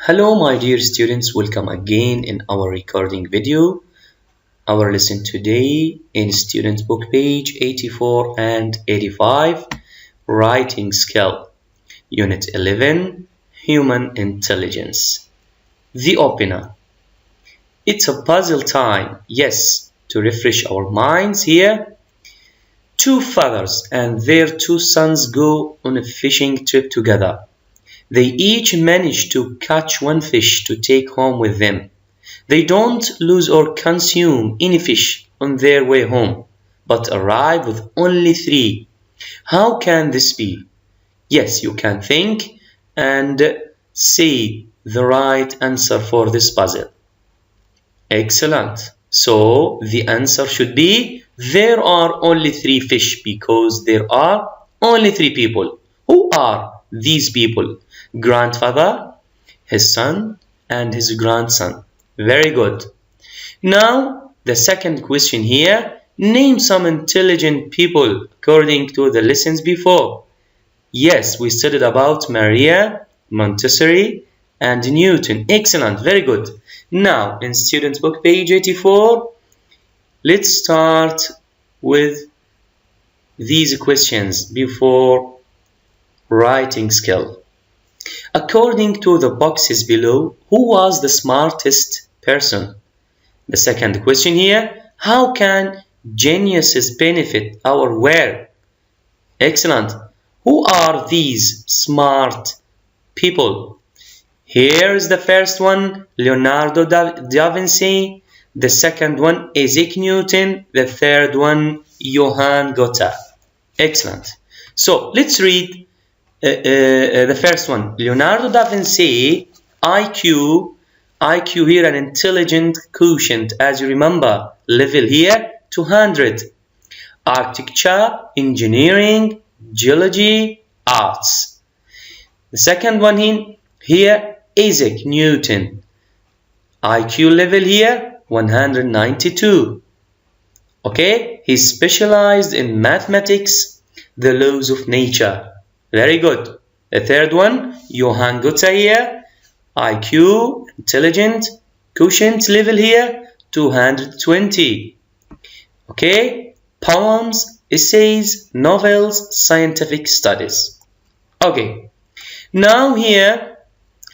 Hello my dear students, welcome again in our recording video. Our lesson today in student book page 84 and 85, Writing Skill, Unit 11, Human Intelligence. The opener. It's a puzzle time, yes, to refresh our minds here. Two fathers and their two sons go on a fishing trip together. They each manage to catch one fish to take home with them. They don't lose or consume any fish on their way home, but arrive with only 3. How can this be? Yes, you can think and say the right answer for this puzzle. Excellent. So the answer should be there are only 3 fish because there are only 3 people. Who are these people? Grandfather, his son, and his grandson. Very good. Now, the second question here. Name some intelligent people according to the lessons before. Yes, we studied about Maria, Montessori, and Newton. Excellent, very good. Now, in student book page 84, let's start with these questions before writing skill. According to the boxes below, who was the smartest person? The second question here, how can geniuses benefit our world? Excellent. Who are these smart people? Here is the first one, Leonardo da Vinci. The second one, Isaac Newton. The third one, Johann Goethe. Excellent. So let's read the first one. Leonardo da Vinci, IQ here an intelligent quotient, as you remember, level here 200. Architecture, engineering, geology, arts. The second one here, Isaac Newton. IQ level here 192. Okay, he specialized in mathematics, the laws of nature. Very good. The third one, Johann Goethe here, IQ, intelligent, quotient level here, 220. Okay, poems, essays, novels, scientific studies. Okay, now here,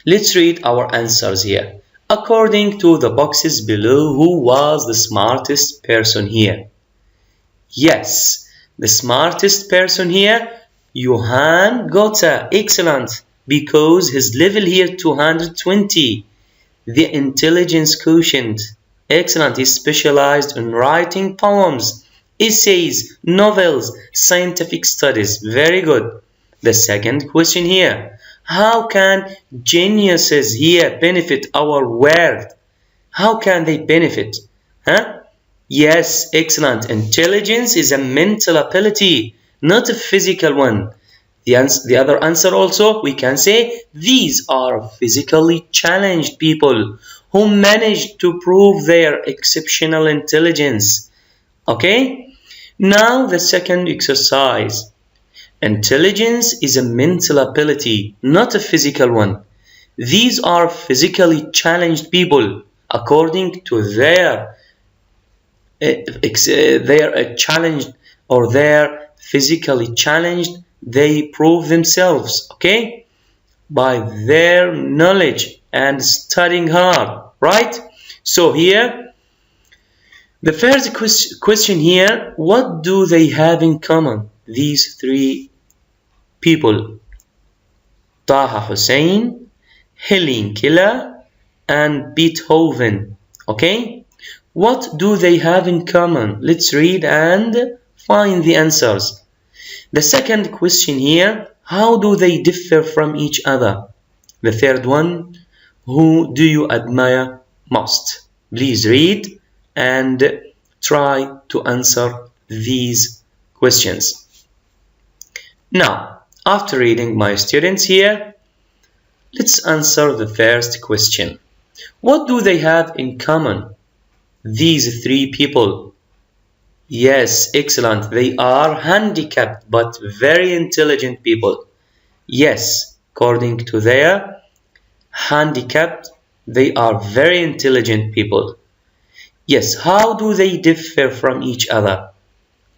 let's read our answers here. According to the boxes below, who was the smartest person here? Yes, the smartest person here, Johann Goethe. Excellent, because his level here 220. The intelligence quotient. Excellent, he specialized in writing poems, essays, novels, scientific studies. Very good. The second question here. How can geniuses here benefit our world? How can they benefit? Yes, excellent. Intelligence is a mental ability, not a physical one. The other answer also, we can say these are physically challenged people who managed to prove their exceptional intelligence. Okay? Now the second exercise. Intelligence is a mental ability, not a physical one. These are physically challenged people according to their challenged or their physically challenged, they prove themselves, okay, by their knowledge and studying hard, right? So here, the first question here, what do they have in common? These 3 people, Taha Hussein, Helen Keller, and Beethoven, okay? What do they have in common? Let's read and find the answers. The second question here, how do they differ from each other? The third one, who do you admire most? Please read and try to answer these questions. Now, after reading, my students here, let's answer the first question. What do they have in common? These 3 people. Yes, excellent. They are handicapped but very intelligent people. Yes, according to their handicapped, they are very intelligent people. Yes, how do they differ from each other?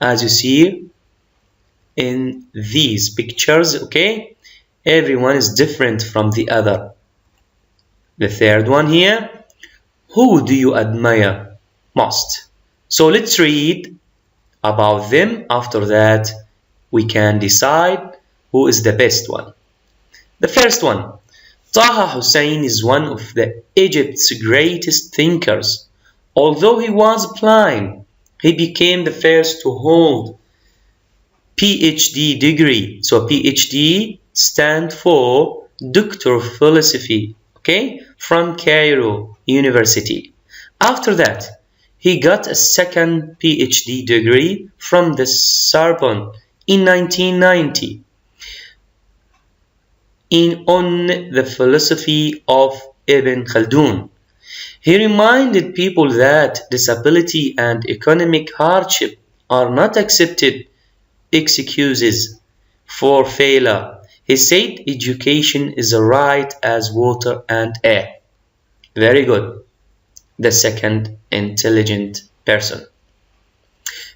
As you see in these pictures, okay? Everyone is different from the other. The third one here, who do you admire most? So let's read about them. After that, we can decide who is the best one. The first one, Taha Hussein is one of the Egypt's greatest thinkers. Although he was blind, he became the first to hold PhD degree. So PhD stands for Doctor of Philosophy, okay, from Cairo University. After that, he got a second PhD degree from the Sorbonne in 1990 on the philosophy of Ibn Khaldun. He reminded people that disability and economic hardship are not accepted excuses for failure. He said education is a right as water and air. Very good. The second intelligent person.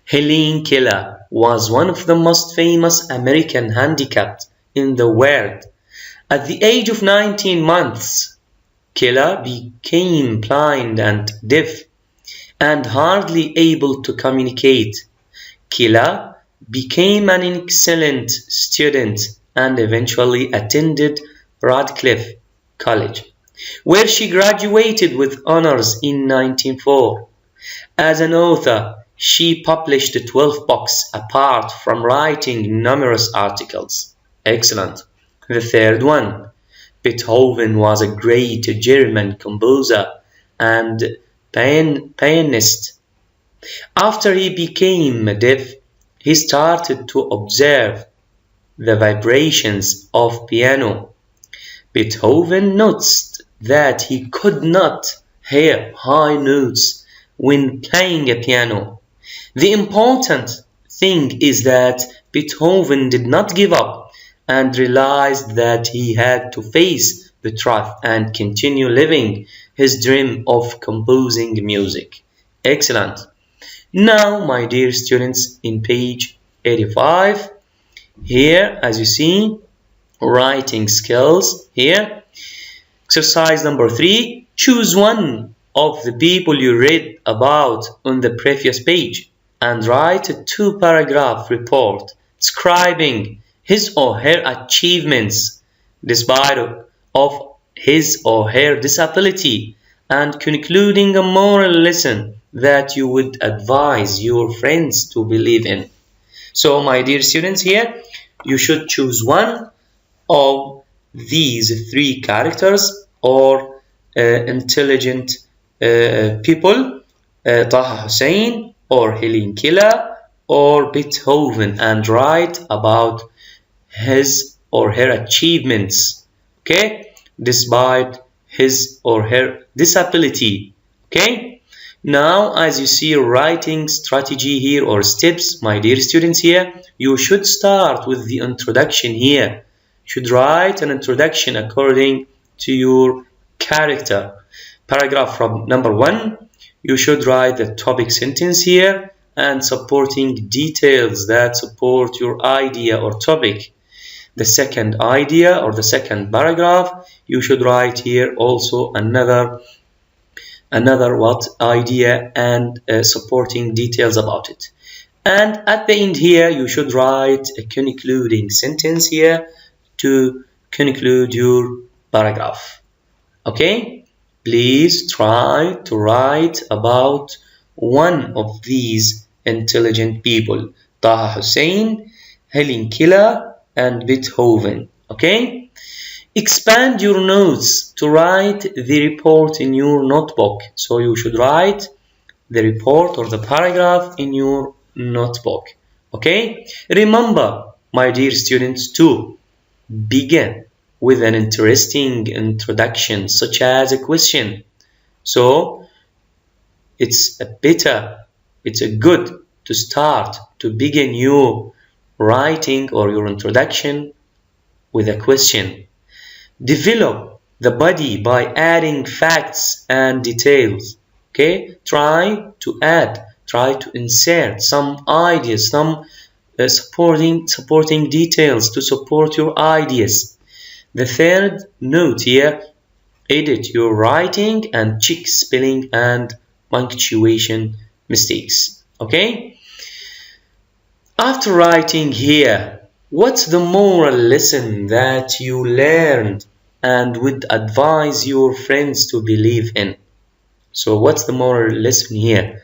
Helen Keller was one of the most famous American handicapped in the world. At the age of 19 months, Keller became blind and deaf and hardly able to communicate. Keller became an excellent student and eventually attended Radcliffe College, where she graduated with honors in 1904. As an author, she published 12 books apart from writing numerous articles. Excellent. The third one, Beethoven was a great German composer and pianist. After he became deaf, he started to observe the vibrations of piano. Beethoven noticed that he could not hear high notes when playing a piano. The important thing is that Beethoven did not give up and realized that he had to face the truth and continue living his dream of composing music. Excellent. Now, my dear students, in page 85, here, as you see, writing skills here. Exercise number 3, choose one of the people you read about on the previous page and write a 2-paragraph report describing his or her achievements despite of his or her disability and concluding a moral lesson that you would advise your friends to believe in. So my dear students, here you should choose one of these 3 characters or intelligent people, Taha Hussein or Helen Keller or Beethoven, and write about his or her achievements, okay, despite his or her disability, okay. Now, as you see, writing strategy here or steps, my dear students, here you should start with the introduction. Here you should write an introduction according to your character. Paragraph from number 1, you should write the topic sentence here and supporting details that support your idea or topic. The second idea or the second paragraph, you should write here also another what idea and supporting details about it. And at the end here, you should write a concluding sentence here to conclude your paragraph. Okay? Please try to write about one of these intelligent people, Taha Hussein, Helen Keller, and Beethoven. Okay? Expand your notes to write the report in your notebook. So you should write the report or the paragraph in your notebook. Okay? Remember, my dear students, to begin with an interesting introduction, such as a question. So it's good to start to begin your writing or your introduction with a question. Develop the body by adding facts and details. Okay, try to insert some ideas, some supporting details to support your ideas. The third note here, edit your writing and check spelling and punctuation mistakes. Okay, after writing here, what's the moral lesson that you learned and would advise your friends to believe in? So what's the moral lesson here?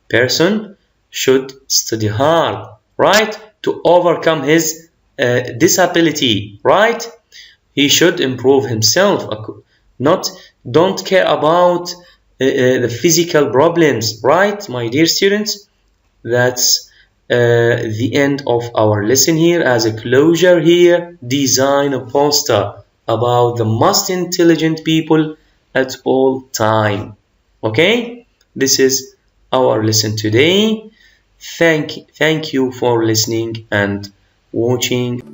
Person should study hard, right? To overcome his disability, right? He should improve himself, don't care about the physical problems, right, my dear students? That's the end of our lesson here. As a closure here, design a poster about the most intelligent people at all time. Okay, this is our lesson today. Thank you for listening and watching